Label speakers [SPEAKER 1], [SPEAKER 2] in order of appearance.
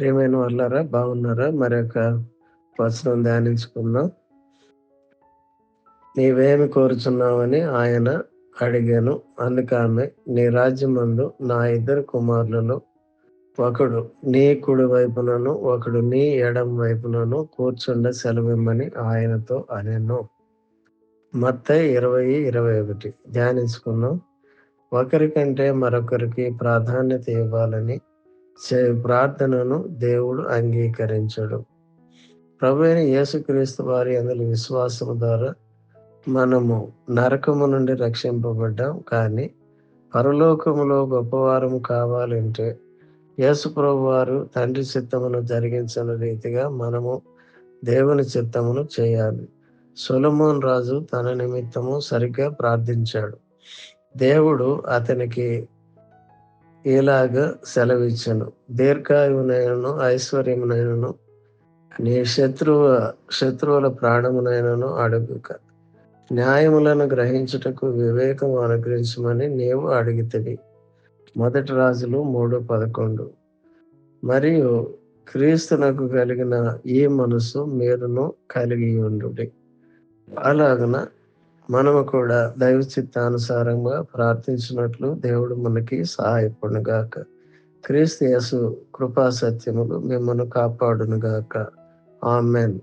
[SPEAKER 1] ప్రియమైన వాళ్ళారా, బాగున్నారా? మరొక వచనం ధ్యానించుకుందాం. నీవేమి కోరుచున్నావని ఆయన అడిగాను. అందుకామె, నీ రాజ్యమందు నా ఇద్దరు కుమారులలో ఒకడు నీ కుడి వైపునను ఒకడు నీ ఎడమ వైపునను కూర్చుండ సెలవిమ్మని ఆయనతో అనెను. మత్తయి 20:21 ధ్యానించుకుందాం. ఒకరికంటే మరొకరికి ప్రాధాన్యత ఇవ్వాలని ప్రార్థనను దేవుడు అంగీకరించడు. ప్రభువైన యేసుక్రీస్తు వారి యందు విశ్వాసము ద్వారా మనము నరకము నుండి రక్షింపబడ్డాం. కానీ పరలోకములో గొప్పవారము కావాలంటే యేసు ప్రభు వారు తండ్రి చిత్తమును జరిగించిన రీతిగా మనము దేవుని చిత్తమును చేయాలి. సొలొమోను రాజు తన నిమిత్తము సరిగ్గా ప్రార్థించాడు. దేవుడు అతనికి ఇలాగ సెలవిచ్చెను, దీర్ఘాయువునైనను ఐశ్వర్యమునైనను నీ శత్రువుల ప్రాణమునైనను అడుగుక, న్యాయములను గ్రహించుటకు వివేకము అనుగ్రహించమని నీవు అడిగితివి. 1 రాజులు 3:11. మరియు క్రీస్తునకు కలిగిన ఈ మనసు మీరును కలిగి ఉండుడి. అలాగన మనము కూడా దైవ చిత్తానుసారంగా ప్రార్థించినట్లు దేవుడు మనకి సహాయపడునుగాక. క్రీస్తు యేసు కృపా సత్యములు మిమ్మల్ని కాపాడునుగాక. ఆమేన్.